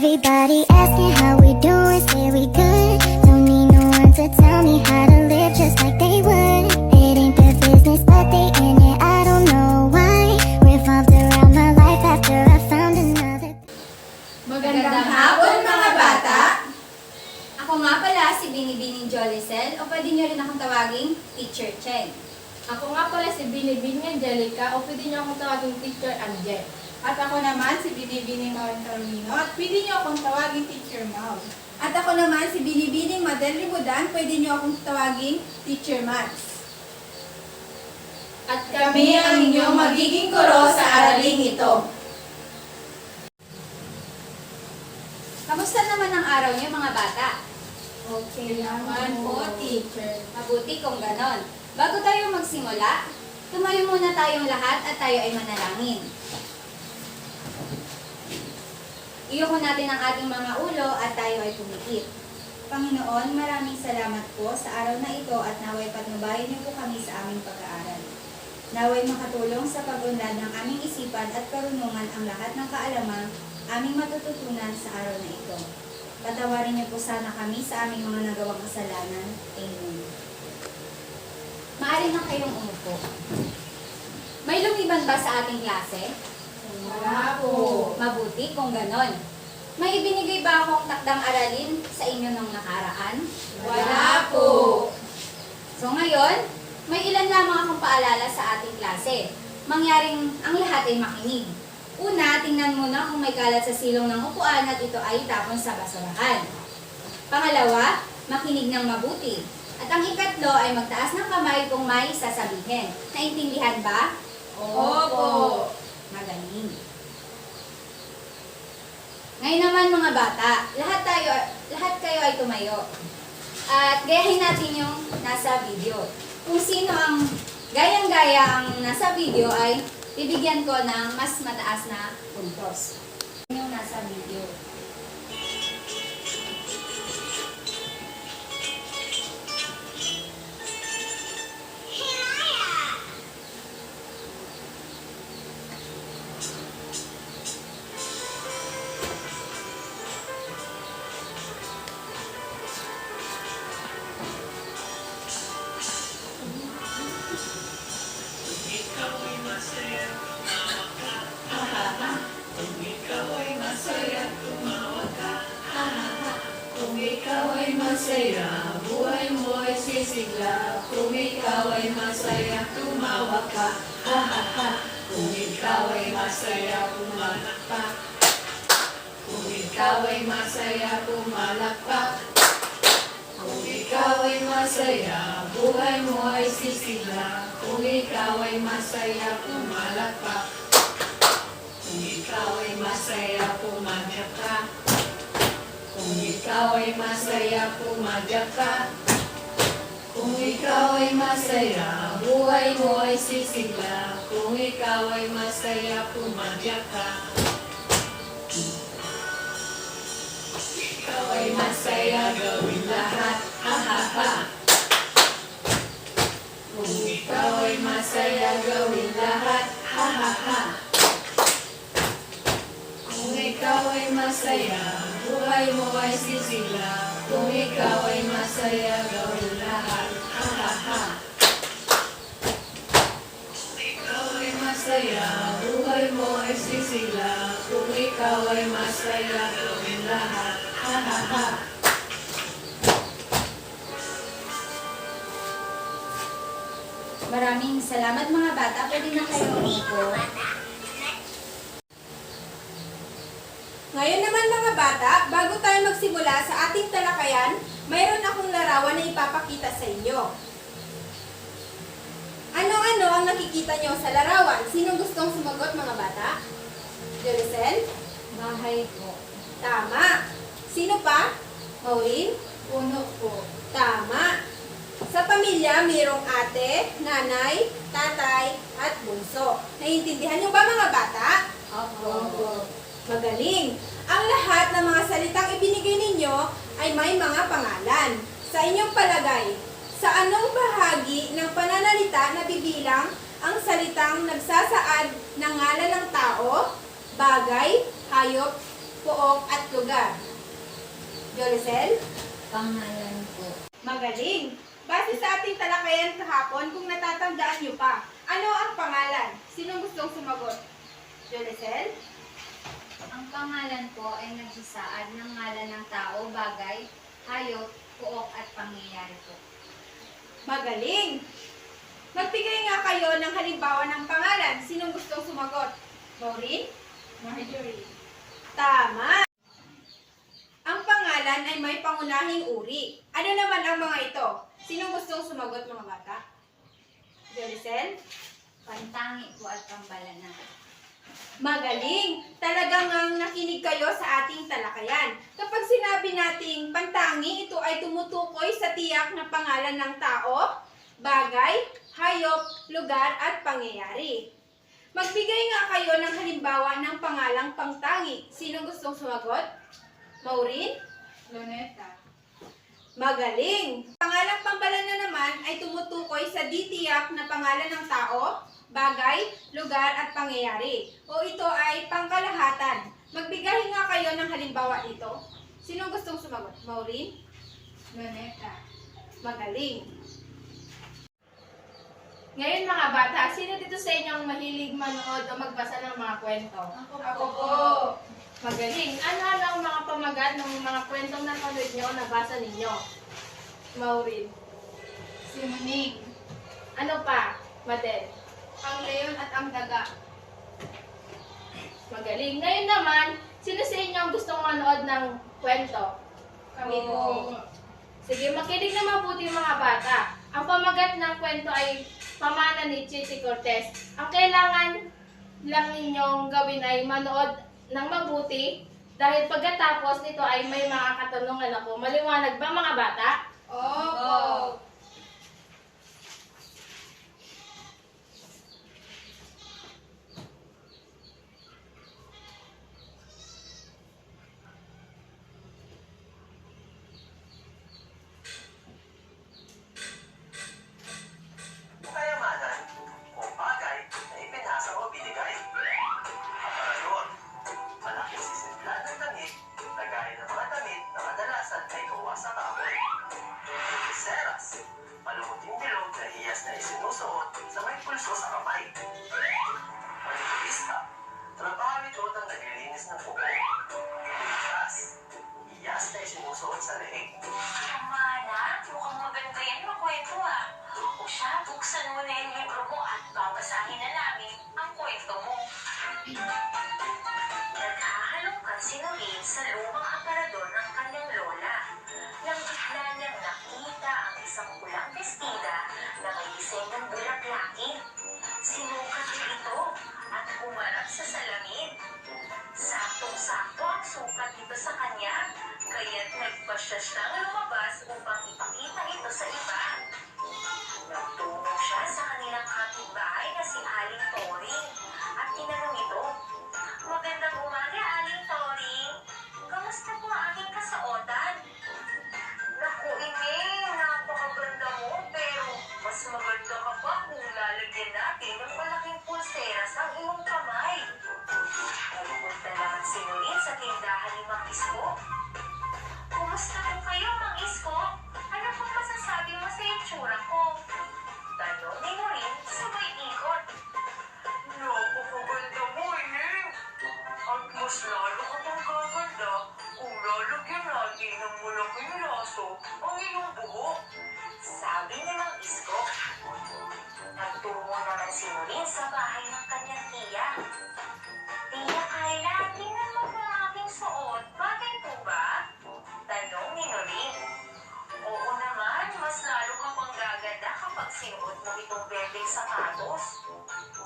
Everybody asking how we doing, say we good. Don't need no one to tell me how to live just like they would. It ain't their business, but they in it, I don't know why. Revolved around my life after I found another. Magandang hapon mga bata! Ako nga pala si Binibining Jolicel o pwede nyo rin akong tawaging Teacher Cheng. Ako nga pala si Binibining Angelica o pwede niyo akong tawaging Teacher Angel. At ako naman si Binibining Mawan Carmino at pwede niyo akong tawagin Teacher Mau. At ako naman si Binibining Madel Ribudan, pwede nyo akong tawaging Teacher Mads. At Kami ang inyong magiging guro sa araling ito. Kamusta naman ang araw niyo mga bata? okay naman po, Teacher. Mabuti kung ganon. Bago tayo magsimula, tumayo muna tayong lahat at tayo ay manalangin. Iyoko natin ang ating mga ulo at tayo ay pumikit. Panginoon, maraming salamat po sa araw na ito at naway patnubayan niyo po kami sa aming pag-aaral. Naway makatulong sa pag-unlad ng aming isipan at karunungan ang lahat ng kaalaman aming matututunan sa araw na ito. Patawarin niyo po sana kami sa aming mga nagawang kasalanan. Amen. Maaari na kayong umupo. May lumiban ba sa ating klase? Wala po. Mabuti kung ganon. May ibinigay ba akong takdang aralin sa inyo nung nakaraan? Wala po. So ngayon, may ilan lamang akong paalala sa ating klase. Mangyaring ang lahat ay makinig. Una, tingnan muna kung may kalat sa silong ng upuan at ito ay tapon sa basurahan. Pangalawa, makinig ng mabuti. At ang ikatlo ay magtaas ng kamay kung may sasabihin. Naintindihan ba? Opo. Magaling. Ngayon naman mga bata, lahat kayo ay tumayo. At gayahin natin yung nasa video. Kung sino ang gayang-gaya ang nasa video ay bibigyan ko ng mas mataas na puntos. Yung nasa video. Kung ikaw ay masaya, buhay mo ay sisigla. Kung ikaw ay masaya, tumawa ka, ha ha ha. Kung ikaw ay masaya, pumalakpak. Kung ikaw ay masaya, pumalakpak. Kung ikaw ay masaya, buhay mo ay sisigla. Kung ikaw ay masaya, pumalakpak. Kung ikaw ay masaya, pumadyak ka. Kung ikaw ay masaya, pumadyak ka. Kung ikaw ay masaya, buhay mo ay sisigla. Kung ikaw ay masaya, pumadyak ka. Ikaw ay masaya, gawin lahat, ha ha ha. Kung ikaw ay masaya, gawin lahat, ha ha ha. Kung ikaw ay masaya, buhay mo ay sisigla. Kung ikaw ay masaya, gawin lahat, ha ha ha. Kung ikaw ay masaya, buhay mo ay sisigla. Kung ikaw ay masaya, gawin lahat, ha ha ha. Maraming salamat mga bata. Pwede na kayo umupo. Ngayon naman mga bata, bago tayo magsimula sa ating talakayan, mayroon akong larawan na ipapakita sa inyo. Ano-ano ang nakikita nyo sa larawan? Sinong gustong sumagot mga bata? Jerusalem? Bahay po. Tama. Sino pa? Maureen? Puno po. Tama. Sa pamilya, mayroong ate, nanay, tatay, at bunso. Naiintindihan nyo ba mga bata? Opo. Magaling! Ang lahat ng mga salitang ibinigay ninyo ay may mga pangalan. Sa inyong palagay, sa anong bahagi ng pananalita nabibilang ang salitang nagsasaad ng ngalan ng tao, bagay, hayop, pook at lugar. Jolicel? Pangalan po. Magaling! Base sa ating talakayan kahapon, kung natatandaan niyo pa, ano ang pangalan? Sinong gustong sumagot? Jolicel? Ang pangalan po ay nagsasaad ng ngalan ng tao, bagay, hayop, pook at pangyayari po. Magaling! Magbigay nga kayo ng halimbawa ng pangalan. Sinong gustong sumagot? Maureen? Marjorie. Tama! Ang pangalan ay may pangunahing uri. Ano naman ang mga ito? Sinong gustong sumagot, mga bata? Jolicel? Pantangi po at pambalanan. Magaling! Talagang ang nakinig kayo sa ating talakayan. Kapag sinabi nating pantangi, ito ay tumutukoy sa tiyak na pangalan ng tao, bagay, hayop, lugar at pangyayari. Magbigay nga kayo ng halimbawa ng pangalang pangtangi. Sino gustong sumagot? Maureen? Luneta. Magaling! Pangalang pambalanan naman ay tumutukoy sa di tiyak na pangalan ng tao, bagay, lugar at pangyayari. O ito ay pangkalahatan. Magbigay nga kayo ng halimbawa dito. Sino gustong sumagot? Maureen? Luneta. Magaling! Ngayon mga bata, sino dito sa inyo ang mahilig manood o magbasa ng mga kwento? Ako po! Magaling. Ano ang mga pamagat ng mga kwentong napanood nyo o nabasa ninyo? Maureen. Si Muning, Ano pa? Madel. ang leon at ang daga. Magaling. Ngayon naman, sino sa inyo ang gustong manood ng kwento? Kami po. Sige, makinig na mabuti mga bata. Ang pamagat ng kwento ay pamana ni Chichi Cortez. Ang kailangan lang ninyong gawin ay manood ng mabuti dahil pagkatapos nito ay may mga katanungan ako. Maliwanag ba mga bata? Opo! Kayamanan o bagay na ipinasa o binigay. Aparador, malaking sisidlan ng damit na gaya ng mga damit na kadalasan ay gawa sa kahoy. Seras, malumuting bilog na hiyas na isinusuot sa may pulso sa kamay. Manikulista, trabaho ito ng naglilinis ng buko. Hiyas, hiyas na isinusuot sa leeg. Amana, mukhang maganda yan makwento ah. O siya, buksan mo na yung libro mo at babasahin na namin ang kwento mo. Naghahalongkat si Noreen sa lumang aparador ng kanyang lola. Nang bigla niyang nakita ang isang pulang bestida na may disenyong bulaklaki. Sinukat niya ito at humarap sa salamin. Saktong-sakto ang sukat dito sa kanya, kaya't nagpasya siyang lumabas upang ipakita ito sa iba. Nagtungo siya sa kanilang kapitbahay na si Aling Toring at tinanong ito, "Magandang umaga, Aling Toring. Kamusta po ang aking kasuotan?" "Naku, Ineng, napakaganda mo, pero mas maganda ka pa kung lalagyan natin ng malaking pulseras ang iyong kamay." Nagpunta naman si Noreen sa tindahan ni Mang Isko. "Kumusta po kayo, Mang Isko? Ano pong masasabi mo sa itsura ko?" Tanong ni Noreen sabay ikot. "Napakaganda mo, Ineng. At mas lalo ka pang gaganda kung lalagyan natin ng malaking laso ang iyong buhok." Sabi ni Mang Isko. Nagtungo naman si Noreen sa bahay ng kanyang tiya. "Tiya Kayla, tingnan mo po ang aking suot. Bagay po ba?" Tanong ni Noreen. "Oo naman, mas lalo ka pang gaganda kapag sinuot mo itong berdeng sapatos."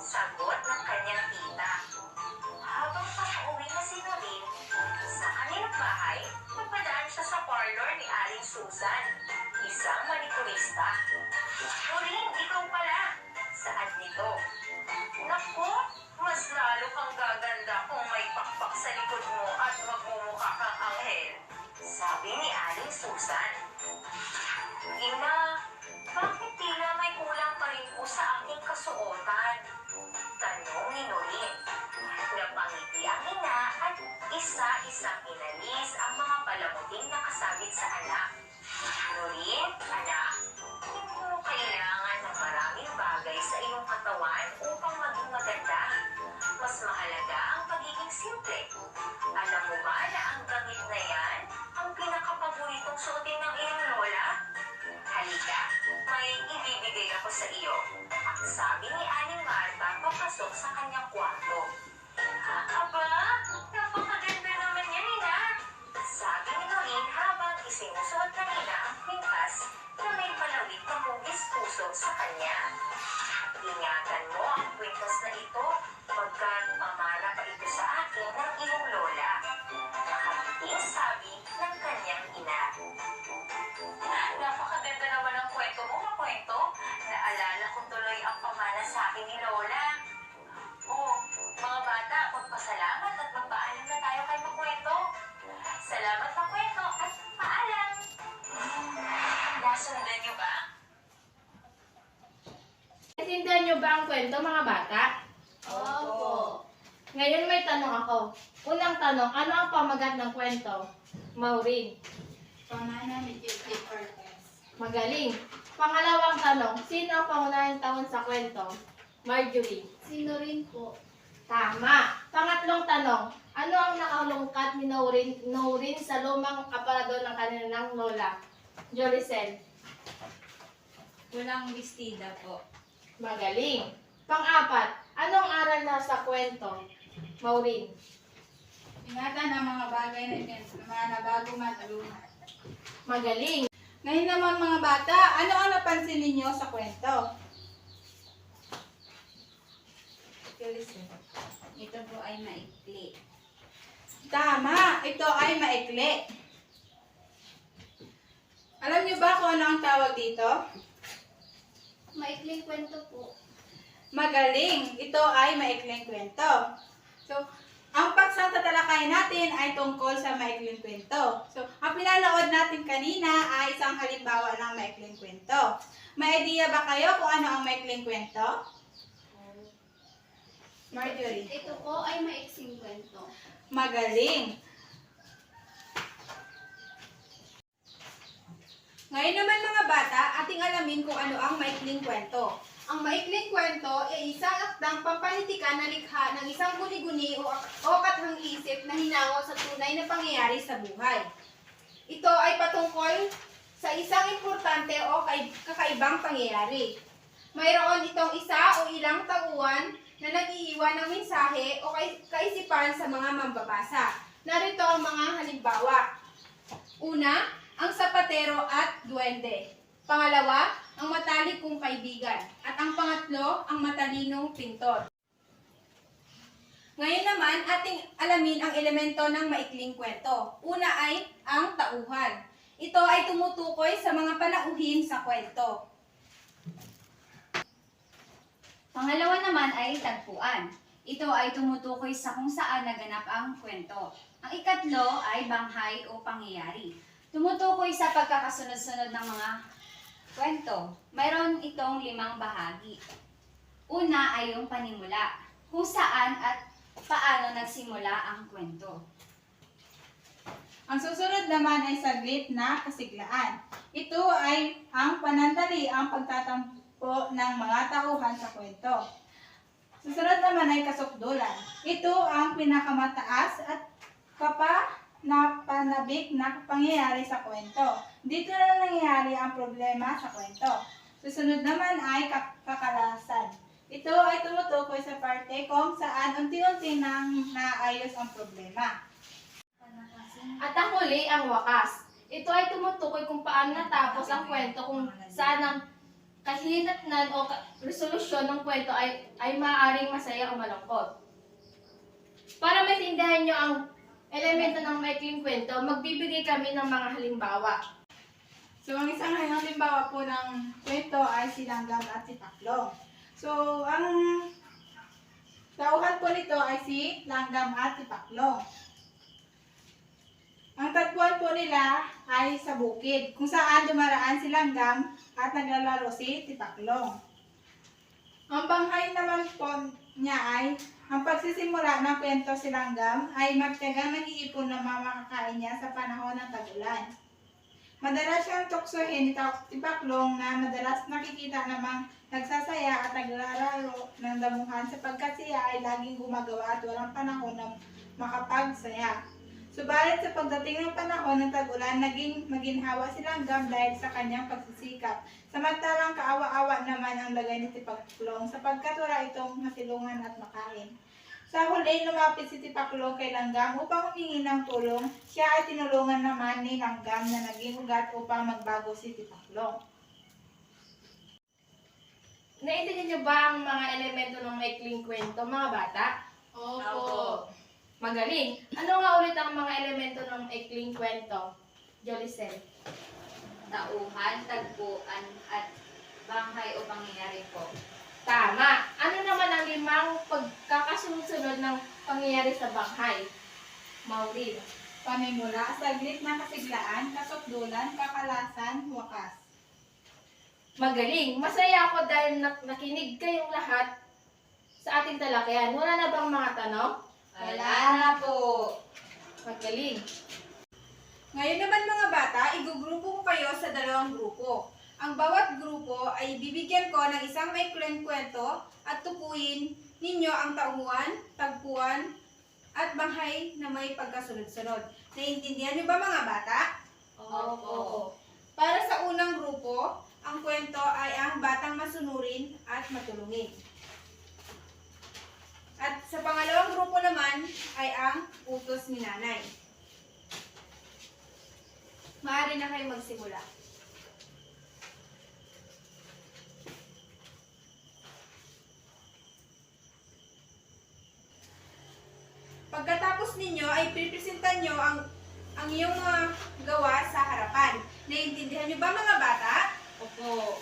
Sagot ng kanyang tita. Habang pauwi na si Noreen, sa kanilang bahay, magpadaan siya sa parlor ni Aling Susan, isang manikurista. "Noreen, ikaw pala. Saan nito?" "Naku, mas lalo kang gaganda kung may pakpak sa likod mo at magmumukha kang anghel." Sabi ni Aling Susan. "Ina, bakit tila may kulang pa rin po sa aking kasuotan?" Tanong ni Noreen. Napangiti ang ina at isa-isang sa anak. Lorin, anak, hindi mo kailangan ng maraming bagay sa iyong katawan upang maging maganda. Mas mahalaga ang pagiging simple. Alam mo ba na ang damit na yan ang pinakapaboritong suotin ng iyong lola? Halika, may ibibigay ako sa iyo. Sabi ni Aling Marta papasok sa kanyang kwarto. Aba, napakaganda naman yan, Ina. Sabi ni Lorin habang isinusuot na nila ang kwintas na may palawit na hugis puso sa kanya. Ingatan mo ang kwintas na ito pagkat pamana pa ito sa akin ng iyong lola. Nakating sabi ng kanyang ina. Napakaganda naman ang kwento mo, makwento. Naalala ko tuloy ang pamana sa akin ni Lola. Oh, mga bata, magpasalamat at magpaalam na tayo kay Makwento. Salamat, Makwento, at paalam. Nasundan niyo ba? Naintindihan niyo ba ang kwento, mga bata? Opo. Ngayon may tanong ako. Unang tanong, ano ang pamagat ng kwento? Maureen. Pamana ni J.T. Cortez. Magaling. Pangalawang tanong, sino ang pangunahing taon sa kwento? Marjorie. Sino rin po? Tama. Pangatlong tanong, ano ang nakalungkat ni Noreen sa lumang aparador ng kanilang lola? Joricel. Walang bestida po. Magaling. Pang-apat, anong aral na sa kwento? Maureen. Ingatan ang mga bagay na na bago matalunan. Magaling. Ngayon naman mga bata, ano ang napansin ninyo sa kwento? Ito po ay maikli. Tama, ito ay maikli. Alam niyo ba kung ano ang tawag dito? Maikling kwento po. Magaling, ito ay maikling kwento. So, ang pagsasatalakay natin ay tungkol sa maikling kwento. So, ang pinanood natin kanina ay isang halimbawa ng maikling kwento. May idea ba kayo kung ano ang maikling kwento? Marjorie. Ito po ay maiksing kwento. Magaling. Ngayon naman mga bata, ating alamin kung ano ang maikling kwento. Ang maikling kwento ay isang akdang pampanitikan na likha ng isang guni-guni o kathang isip na hinango sa tunay na pangyayari sa buhay. Ito ay patungkol sa isang importante o kakaibang pangyayari. Mayroon itong isa o ilang tauhan na nag-iiwan ng mensahe o kaisipan sa mga mambabasa. Narito ang mga halimbawa. Una, ang sapatero at duwende. Pangalawa, ang matalik kong kaibigan. At ang pangatlo, ang matalinong pintor. Ngayon naman, ating alamin ang elemento ng maikling kwento. Una ay ang tauhan. Ito ay tumutukoy sa mga panauhin sa kwento. Pangalawa naman ay tagpuan. Ito ay tumutukoy sa kung saan naganap ang kwento. Ang ikatlo ay banghay o pangyayari. Tumutukoy sa pagkakasunod-sunod ng mga kwento. Mayroon itong 5 bahagi. Una ay yung panimula, kung saan at paano nagsimula ang kwento. Ang susunod naman ay saglit na kasiglaan. Ito ay ang panandali ang pagtatampo ng mga tauhan sa kwento. Susunod naman ay kasukdulan. Ito ang pinakamataas at napanabik na pangyayari sa kwento. Dito na nangyayari ang problema sa kwento. Susunod naman ay kakalasan. Ito ay tumutukoy sa parte kung saan unti-unti nang naayos ang problema. At ang huli, ang wakas. Ito ay tumutukoy kung paano natapos ang kwento, kung saan ang kahinatnan o resolusyon ng kwento ay maaaring masaya o malungkot. Para maintindihan nyo ang elemento ng maikling kwento, magbibigay kami ng mga halimbawa. So, ang isang halimbawa po ng kwento ay si Langgam at si Taklong. So, ang tauhan po nito ay si Langgam at si Taklong. Ang tagpuan po nila ay sa bukid, kung saan dumaraan si Langgam at naglalaro si Taklong. Ang banghay naman po niya ay, ang pagsisimula ng kwento si Langgam ay magtiyagang nag-iipon ng mga makakain niya sa panahon ng tag-ulan. Madalas siyang tuksohin ni Tipaklong na madalas nakikita namang nagsasaya at naglalaro ng damuhan sapagkat siya ay laging gumagawa at walang panahon na makapagsaya. Subalit sa pagdating ng panahon ng tag-ulan, naging maginhawa si Langgam dahil sa kanyang pagsisikap. Samantalang kaawa-awa naman ang lagay ni Tipaklong sapagkat wala itong masilungan at makain. Sa huli, lumapit si Tipaklong kay Langgam upang humingi ng tulong. Siya ay tinulungan naman ni Langgam na naging ugat upang magbago si Tipaklong. Naintindihan niyo ba ang mga elemento ng maikling kwento, mga bata? Opo. Magaling. Ano nga ulit ang mga elemento ng maikling kwento? Jolicel. Tauhan, tagpuan, at banghay o pangyayari po. Tama. Ano naman ang 5 pagkakasunod-sunod ng pangyayari sa banghay? Maureen. Panimula, saglit na kasiglaan, kasukdulan, kakalasan, wakas. Magaling. Masaya ako dahil nakinig kayong lahat sa ating talakayan. Wala na bang mga tanong? Wala na po. Magaling. Ngayon naman mga bata, igugrupo ko kayo sa 2 grupo. Ang bawat grupo ay bibigyan ko ng isang maikling kwento at tukuyin ninyo ang tauhan, tagpuan, at banghay na may pagkasunod-sunod. Naiintindihan niyo ba mga bata? Opo. Para sa unang grupo, ang kwento ay ang batang masunurin at matulungin. At sa pangalawang grupo naman ay ang utos ni nanay. Maaari na kayo magsimula. Pagkatapos ninyo ay pipresentan nyo ang iyong mga gawa sa harapan. Naiintindihan nyo ba mga bata? Opo.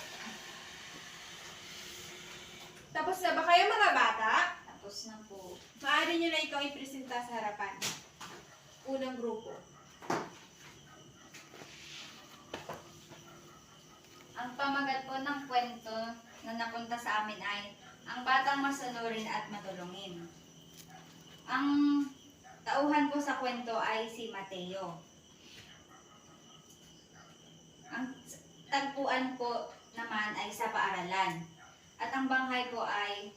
Tapos na ba kayo mga bata? Tapos na po. Maaari nyo na ikaw ipresenta sa harapan. Unang grupo. Ang pamagat po ng kwento na napunta sa amin ay ang batang masunurin at matulungin. Ang tauhan po sa kwento ay si Mateo. Ang tagpuan po naman ay sa paaralan. At ang banghay po ay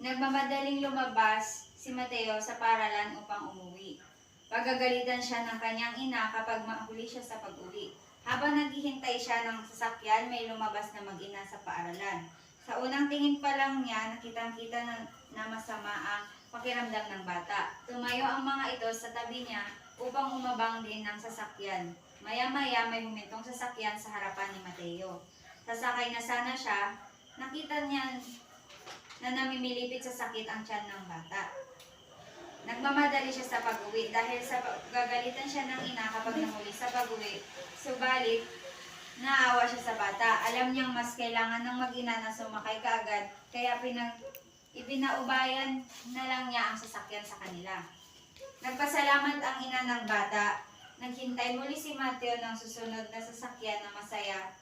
nagmamadaling lumabas si Mateo sa paaralan upang umuwi. Pagagalitan siya ng kanyang ina kapag mahuli siya sa pag-uwi. Habang naghihintay siya ng sasakyan, may lumabas na mag-ina sa paaralan. Sa unang tingin pa lang niya, nakitang-kita na masama ang pakiramdam ng bata. Tumayo ang mga ito sa tabi niya upang umabang din ng sasakyan. Maya-maya may humintong sasakyan sa harapan ni Mateo. Sasakay na sana siya, nakita niya na namimilipit sa sakit ang tiyan ng bata. Nagmamadali siya sa pag-uwi dahil sa gagalitan siya ng ina kapag nahuli sa pag-uwi. Subalit, naawa siya sa bata. Alam niyang mas kailangan ng mag-ina na sumakay kaagad, kaya ibinaubayan na lang niya ang sasakyan sa kanila. Nagpasalamat ang ina ng bata. Naghintay muli si Mateo ng susunod na sasakyan na masaya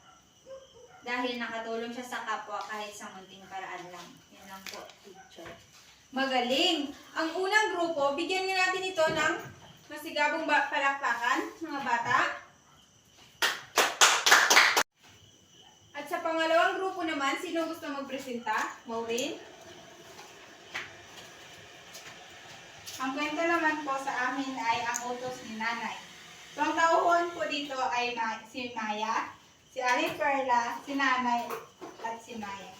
dahil nakatulong siya sa kapwa kahit sa munting paraan lang. Yan lang po, teacher. Magaling! Ang unang grupo, bigyan nga natin ito ng masigabong palakpakan, mga bata. At sa pangalawang grupo naman, sino gusto magpresenta? Maureen? Ang kwento naman po sa amin ay ang utos ni nanay. So, ang tauhan po dito ay si Maya, si Aling Perla, si nanay, at si Maya.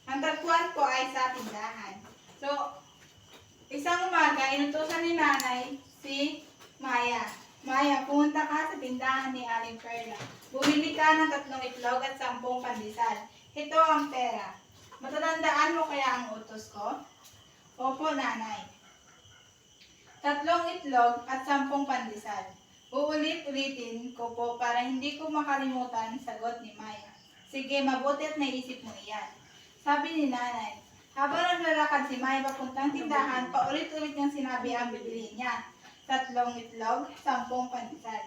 Ang tagpuan po ay sa tindahan. So, isang umaga, inutusan ni nanay si Maya. Maya, pumunta ka sa tindahan ni Aling Perla. Bumili ka ng 3 itlog at 10 pandesal. Ito ang pera. Matatandaan mo kaya ang utos ko? Opo, nanay. 3 itlog at 10 pandesal. Uulit-ulitin ko po para hindi ko makalimutan, sagot ni Maya. Sige, mabuti at naisip mo iyan. Sabi ni nanay. Habang naglalakad si Maya papuntang tindahan, paulit-ulit niyang sinabi ang bibilihin niya. 3 itlog, 10 pandesal.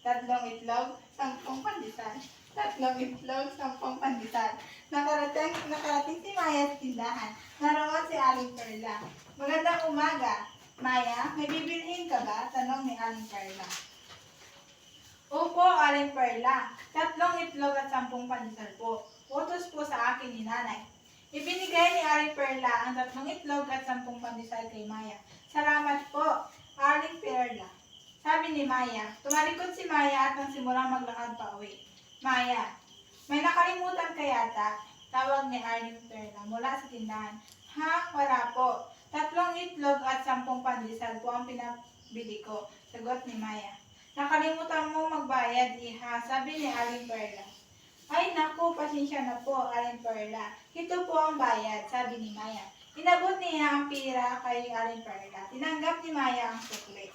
3 itlog, 10 pandesal. 3 itlog, 10 pandesal. Nakarating si Maya sa tindahan. Naroon si Aling Perla. Magandang umaga. Maya, may bibilhin ka ba? Tanong ni Aling Perla. Opo, Aling Perla. 3 itlog at 10 pandesal po. Utos po sa akin ni nanay. Ibinigay ni Aling Perla ang 3 itlog at 10 pandesal kay Maya. Salamat po, Aling Perla. Sabi ni Maya. Tumalikod si Maya at nang simulang maglakad pa uwi. Maya, may nakalimutan ka yata? Tawag ni Aling Perla mula sa tindahan. Ha? Wala po. 3 itlog at 10 pandesal po ang pinabili ko. Sagot ni Maya. Nakalimutan mo magbayad, iha, sabi ni Aling Perla. Ay naku, pasensya na po, Aling Perla. Ito po ang bayad, sabi ni Maya. Inabot niya ang pira kay Aling Perla. Tinanggap ni Maya ang sukli.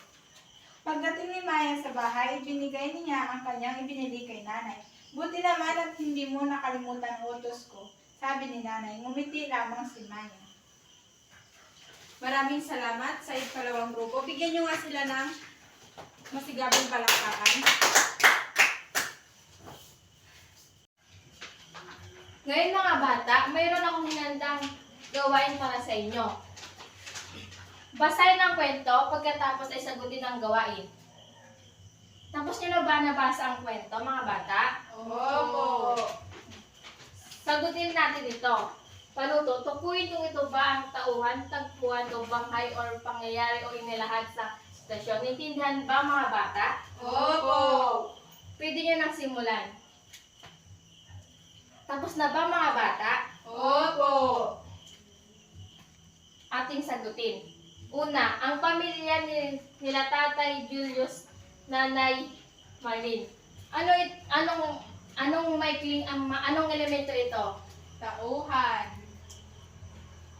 Pagdating ni Maya sa bahay, binigay niya ang kanyang ibinili kay nanay. Buti naman at hindi mo nakalimutan ang utos ko, sabi ni nanay. Ngumiti lamang si Maya. Maraming salamat sa ikalawang grupo. Bigyan nyo nga sila ng masigabong palakpakan. Ngayon mga bata, mayroon akong hinandang gawain para sa inyo. Basahin ang kwento, pagkatapos ay sagutin ang gawain. Tapos nyo na ba nabasa ang kwento, mga bata? Opo. Sagutin natin ito. Panuto, tukuyin kung ito ba ang tauhan, tagpuan o banghay or pangyayari o inilahad sa sitwasyon. Naintindihan ba mga bata? Opo. Pwede nyo nang simulan. Tapos na ba mga bata? Opo. Ating sagutin. Una, ang pamilya nila Tatay Julius, Nanay Marlene. Anong elemento ito? Tauhan.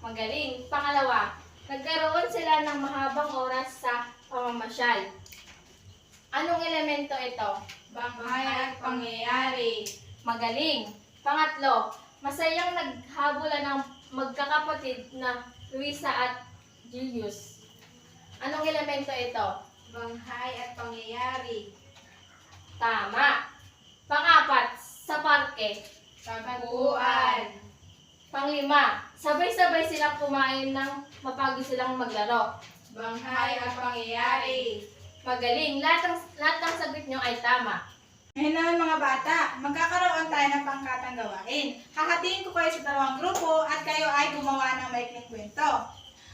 Magaling. Pangalawa, nagkaroon sila ng mahabang oras sa pamamasyal. Anong elemento ito? Banghay at pangyayari. Magaling. Pangatlo, masayang naghabulan ng magkakapatid na Luisa at Julius. Anong elemento ito? Banghay at pangyayari. Tama. Pangapat, sa parke. Tagpuan. Panglima, sabay-sabay silang kumain ng mapagod silang maglaro. Banghay at pangyayari. Magaling. Lahat ng sagot nyo ay tama. Ngayon naman mga bata, magkakaroon tayo ng pangkatang gawain. Hahatiin ko kayo sa 2 grupo at kayo ay gumawa ng maikling kwento.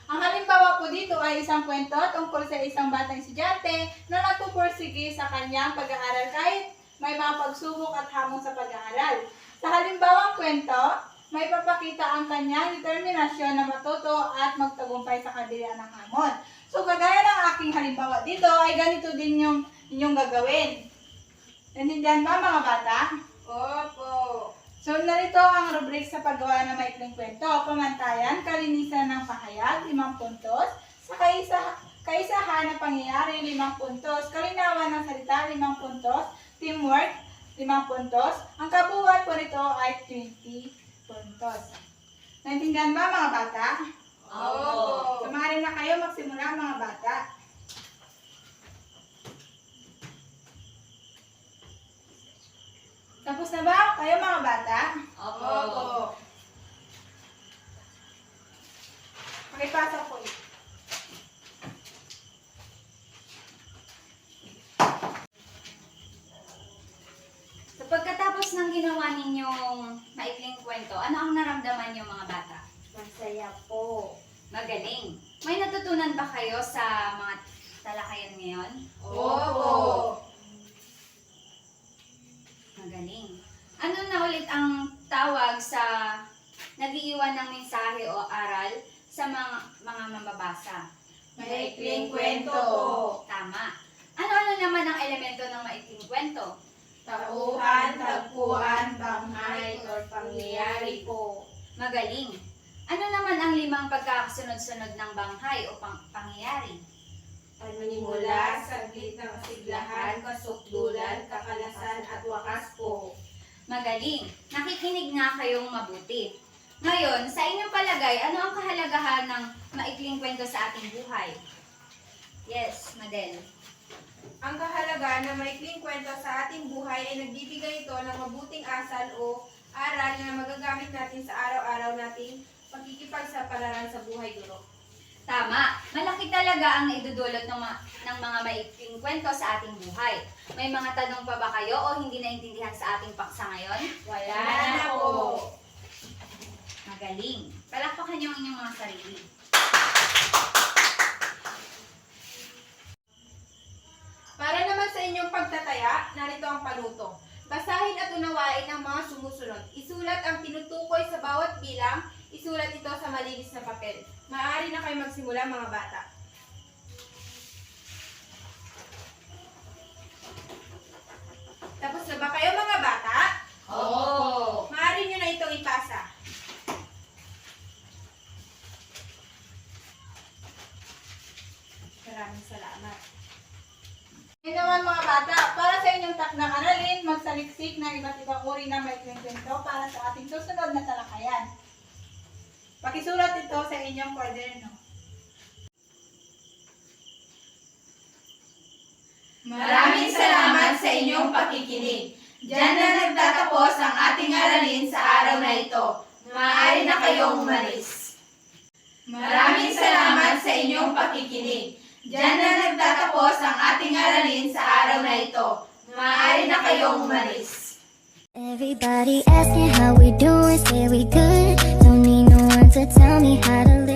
Ang halimbawa po dito ay isang kwento tungkol sa isang batang estudyante na nagpupursige sa kanyang pag-aaral kahit may mga pagsubok at hamon sa pag-aaral. Sa halimbawang kwento, may papakita ang kanyang determinasyon na matuto at magtagumpay sa kabila ng hamon. So kagaya ng aking halimbawa dito ay ganito din yung inyong gagawin. Naintindihan ba mga bata? Opo. So, narito ang rubric sa paggawa ng maikling kwento. Pamantayan, kalinisan ng pahayag, 5 puntos. Sa kaisahan ng pangyayari, 5 puntos. Kalinawan ng salita, 5 puntos. Teamwork, 5 puntos. Ang kabuuan po nito ay 20 puntos. Naintindihan ba mga bata? Opo. Sumari na kayo magsimula mga bata. Tapos na ba kayo mga bata? Opo. Pakipasa po ito. So pagkatapos ng ginawa ninyong maikling kwento, ano ang naramdaman niyo mga bata? Masaya po. Magaling. May natutunan ba kayo sa mga talakayan ngayon? Opo. Magaling. Ano na ulit ang tawag sa nag-iiwan ng mensahe o aral sa mga mambabasa? Maikling kwento po. Tama. Ano-ano naman ang elemento ng maikling kwento? Tauhan, tagpuan, banghay, or pangyayari po. Magaling. Ano naman ang 5 pagkakasunod-sunod ng banghay o pangyayari? Panimula, saglit ng siglahan, kasukdulan, kakalasan, at wakas po. Magaling. Nakikinig nga kayong mabuti. Ngayon, sa inyong palagay, ano ang kahalagahan ng maikling kwento sa ating buhay? Yes, Madel. Ang kahalagaan ng maikling kwento sa ating buhay ay nagbibigay ito ng mabuting asal o aral na magagamit natin sa araw-araw nating pagkikipagsapalaran sa buhay guro. Tama, malaki talaga ang naidudulot ng mga maikling kwento sa ating buhay. May mga tanong pa ba kayo o hindi naintindihan sa ating paksa ngayon? Wala na po. Magaling. Palakpakan niyo ang inyong mga sarili. Para naman sa inyong pagtataya, narito ang panuto. Basahin at unawain ang mga sumusunod. Isulat ang tinutukoy sa bawat bilang. Isulat ito sa malinis na papel. Maaari na kayo magsimula, mga bata. Tapos na ba kayo, mga bata? Oo. Maaari nyo na itong ipasa. Maraming salamat. Ngayon naman mga bata, para sa inyong takdang aralin, magsaliksik ng iba't ibang uri ng maikling kwento para sa ating susunod na talakayan. Pakisulat ito sa inyong kwaderno. Maraming salamat sa inyong pakikinig. Diyan na nagtatapos ang ating aralin sa araw na ito. Maaari na kayong umalis. Maraming salamat sa inyong pakikinig. Diyan na nagtatapos ang ating aralin sa araw na ito. Maaari na kayong umalis. Everybody asking how we doing, say we good. Don't need no one to tell me how to live.